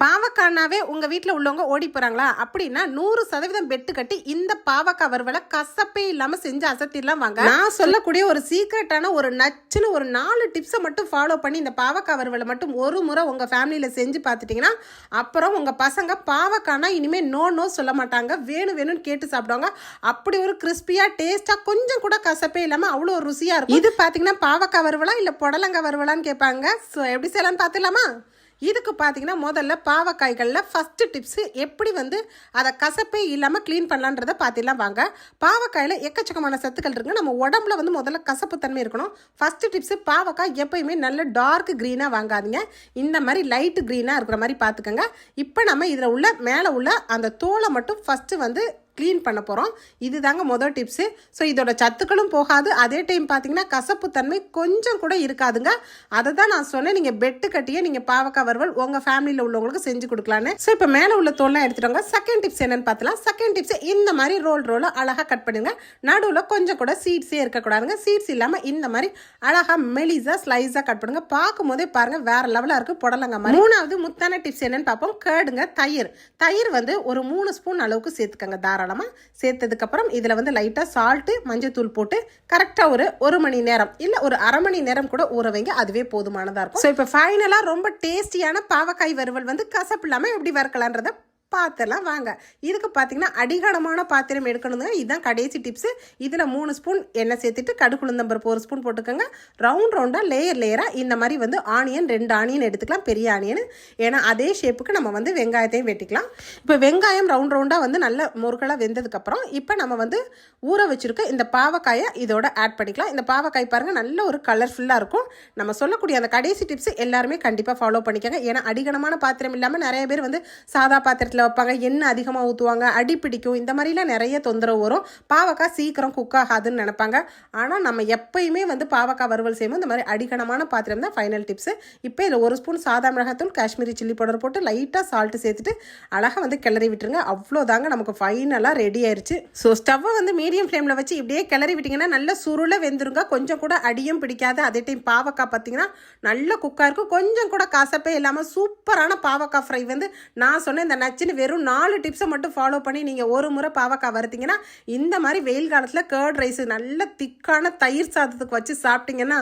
பாவக்காய்னாவே உங்கள் வீட்டில் உள்ளவங்க ஓடி போகிறாங்களா அப்படின்னா 100% பெட்டு கட்டி இந்த பாவக்காய் வறுவலை கசப்பே இல்லாமல் செஞ்சு அசத்திடலாம் வாங்க. நான் சொல்லக்கூடிய ஒரு சீக்ரெட்டான ஒரு நச்சுன்னு ஒரு 4 டிப்ஸை மட்டும் ஃபாலோ பண்ணி இந்த பாவக்காய் வறுவலை மட்டும் ஒரு முறை உங்கள் ஃபேமிலியில் செஞ்சு பார்த்துட்டிங்கன்னா அப்புறம் உங்கள் பசங்க பாவக்காய்னா இனிமேல் நோ சொல்ல மாட்டாங்க, வேணும்னு கேட்டு சாப்பிடுவாங்க. அப்படி ஒரு கிறிஸ்பியாக டேஸ்ட்டாக கொஞ்சம் கூட கசப்பே இல்லாமல் அவ்வளோ ஒரு ருசியாக இருக்கும். இது பார்த்தீங்கன்னா பாவக்காய் வறுவலா இல்லை புடலங்காய் வறுவலான்னு கேட்பாங்க. ஸோ எப்படி செய்யலான்னு பார்த்துலாமா? இதுக்கு பார்த்தீங்கன்னா முதல்ல பாவக்காய்களில் ஃபஸ்ட்டு டிப்ஸு எப்படி அதை கசப்பே இல்லாமல் க்ளீன் பண்ணலான்றதை பார்த்துலாம் வாங்க. பாவக்காயில் எக்கச்சக்கமான சத்துக்கள் இருக்குது. நம்ம உடம்புல முதல்ல கசப்பு தன்மை இருக்கணும். ஃபஸ்ட்டு டிப்ஸு பாவக்காய் எப்போயுமே நல்ல டார்க் க்ரீனாக வாங்காதீங்க. இந்த மாதிரி லைட்டு க்ரீனாக இருக்கிற மாதிரி பார்த்துக்கோங்க. இப்போ நம்ம இதில் உள்ள மேலே உள்ள அந்த தோலை மட்டும் ஃபஸ்ட்டு க்ளீன் பண்ண போகிறோம். இது தாங்க முதல் டிப்ஸு. ஸோ இதோட சத்துக்களும் போகாது, அதே டைம் பார்த்தீங்கன்னா கசப்பு தன்மை கொஞ்சம் கூட இருக்காதுங்க. அதை தான் நான் சொன்னேன், நீங்கள் பெட்டு கட்டியே நீங்கள் பாவக்காய் வறுவல் உங்கள் ஃபேமிலியில் உள்ளவங்களுக்கு செஞ்சு கொடுக்கலான்னு. ஸோ இப்போ மேலே உள்ள தோல்லாம் எடுத்துட்டோங்க. செகண்ட் டிப்ஸ் என்னென்னு பார்த்தலாம். செகண்ட் டிப்ஸ் இந்த மாதிரி ரோலாக அழகாக கட் பண்ணுங்க. நடுவில் கொஞ்சம் கூட சீட்ஸே இருக்கக்கூடாதுங்க. சீட்ஸ் இல்லாமல் இந்த மாதிரி அழகாக மெலிஸாக ஸ்லைஸாக கட் பண்ணுங்க. பார்க்கும் போதே பாருங்கள் வேறு லெவலாக இருக்குது புடலங்க மாதிரி. மூணாவது முத்தான டிப்ஸ் என்னென்னு பார்ப்போம். கேடுங்க தயிர் ஒரு 3 ஸ்பூன் அளவுக்கு சேர்த்துக்கங்க. சேர்த்ததுக்கப்புறம் இதில் லைட்டாக சால்ட்டு மஞ்சத்தூள் போட்டு கரெக்டாக ஒரு மணி நேரம் இல்லை ஒரு அரை மணி நேரம் கூட ஊற வைங்க. அதுவே போதுமானதாக இருக்கும். ஸோ இப்போ ஃபைனலாக ரொம்ப டேஸ்டியான பாவக்காய் வறுவல் கசப்பு இல்லாமல் எப்படி வறுக்கலான்றதை பார்த்துலாம் வாங்க. இதுக்கு பார்த்தீங்கன்னா அடிகனமான பாத்திரம் எடுக்கணுங்க. இதுதான் கடைசி டிப்ஸு. இதில் 3 ஸ்பூன் எண்ணெய் சேர்த்துட்டு கடுகு உளுந்தம்பருப்பு 1 ஸ்பூன் போட்டுக்கோங்க. ரவுண்டாக லேயராக இந்த மாதிரி ஆனியன் 2 ஆனியன் எடுத்துக்கலாம், பெரிய ஆனியன். ஏன்னா அதே ஷேப்புக்கு நம்ம வெங்காயத்தையும் வெட்டிக்கலாம். இப்போ வெங்காயம் ரவுண்டாக நல்ல முருகலாக வெந்ததுக்கப்புறம் இப்போ நம்ம ஊற வச்சுருக்க இந்த பாவக்காயை இதோட ஆட் பண்ணிக்கலாம். இந்த பாவக்காய் பாருங்கள் நல்ல ஒரு கலர்ஃபுல்லாக இருக்கும். நம்ம சொல்லக்கூடிய அந்த கடைசி டிப்ஸ் எல்லாருமே கண்டிப்பாக ஃபாலோ பண்ணிக்கோங்க. ஏன்னா அடிகனமான பாத்திரம் இல்லாமல் நிறைய பேர் சாதா பாத்திரத்தில் வைப்பாங்க, எண்ணெய் அதிகமாக ஊற்றுவாங்க, அடி பிடிக்கும், இந்த மாதிரிலாம் நிறைய தொந்தரவு வரும். பாவக்காய் சீக்கிரம் குக் ஆகாதுன்னு நினைப்பாங்க. ஆனால் நம்ம எப்பயுமே பாவக்காய் வறுவல் செய்யும்போது இந்த மாதிரி அடிகனமான பாத்திரம் தான் ஃபைனல் டிப்ஸு. இப்போ இதில் 1 ஸ்பூன் சாதா மிளகாத்தூள், காஷ்மீரி சில்லி பவுடர் போட்டு லைட்டாக சால்ட்டு சேர்த்துட்டு அழகாக கிளறி விட்டுருங்க. அவ்வளோதாங்க நமக்கு ஃபைனலாக ரெடி ஆயிடுச்சு. ஸோ ஸ்டவ்வை மீடியம் ஃப்ளேமில் வச்சு இப்படியே கிளறி விட்டிங்கன்னா நல்ல சுருளை வெந்துருங்க. கொஞ்சம் கூட அடியும் பிடிக்காது. அதே டைம் பாவக்காய் பார்த்தீங்கன்னா நல்ல குக்காக இருக்கும். கொஞ்சம் கூட கசப்பே இல்லாமல் சூப்பரான பாவக்காய் ஃப்ரை நான் சொன்ன இந்த நச்சுன்னு வெறும் 4 டிப்ஸை மட்டும் ஃபாலோ பண்ணி நீங்கள் ஒரு முறை பாவக்காய் வறுத்தீங்கன்னா இந்த மாதிரி வெயில் காலத்தில் கர்ட் ரைஸ் நல்ல திக்கான தயிர் சாதத்துக்கு வச்சு சாப்பிட்டீங்கன்னா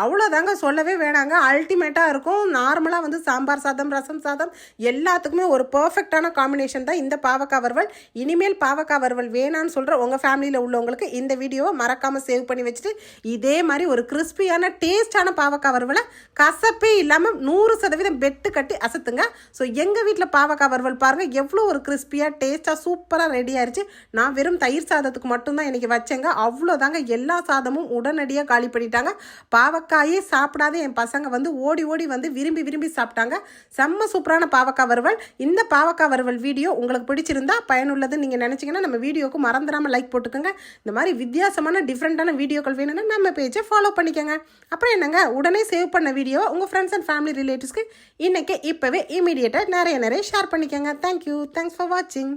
அவ்வளோதாங்க, சொல்லவே வேணாங்க. அல்டிமேட்டாக இருக்கும். நார்மலாக சாம்பார் சாதம், ரசம் சாதம் எல்லாத்துக்குமே ஒரு பர்ஃபெக்டான காம்பினேஷன் தான் இந்த பாவக்காய் வறுவல். இனிமேல் பாவக்காய் வறுவல் வேணான்னு சொல்கிற உங்கள் ஃபேமிலியில் உள்ளவங்களுக்கு இந்த வீடியோவை மறக்காமல் சேவ் பண்ணி வச்சுட்டு இதே மாதிரி ஒரு கிறிஸ்பியான டேஸ்டான பாவக்காய் வறுவலை கசப்பே இல்லாமல் 100% பெட்டு கட்டி அசத்துங்க. ஸோ எங்கள் வீட்டில் பாவக்காய் வறுவல் பாருங்கள் எவ்வளோ ஒரு கிறிஸ்பியாக டேஸ்ட்டாக சூப்பராக ரெடி ஆயிடுச்சு. நான் வெறும் தயிர் சாதத்துக்கு மட்டும்தான் இன்றைக்கி வச்சேங்க. அவ்வளோதாங்க, எல்லா சாதமும் உடனடியாக காலி பண்ணிட்டாங்க. பாவக்காயே சாப்பிடாத என் பசங்க ஓடி விரும்பி சாப்பிட்டாங்க. செம்ம சூப்பரான பாவக்காய் வறுவல். இந்த பாவக்காய் வறுவல் வீடியோ உங்களுக்கு பிடிச்சிருந்தா பயனுள்ளதுன்னு நீங்கள் நினச்சிங்கன்னா நம்ம வீடியோக்கு மறந்துடாமல் லைக் போட்டுக்கோங்க. இந்த மாதிரி வித்தியாசமான டிஃப்ரெண்ட்டான வீடியோக்கள் வேணும்னா நம்ம பேஜை ஃபாலோ பண்ணிக்கோங்க. அப்புறம் என்னங்க, உடனே சேவ் பண்ண வீடியோவை உங்கள் ஃப்ரெண்ட்ஸ் அண்ட் ஃபேமிலி ரிலேட்டிவ்ஸ்க்கு இன்றைக்கி இப்போவே இமீடியட்டாக நிறைய ஷேர் பண்ணிக்கோங்க. தேங்க்யூ. தேங்க்ஸ் ஃபார் வாட்சிங்.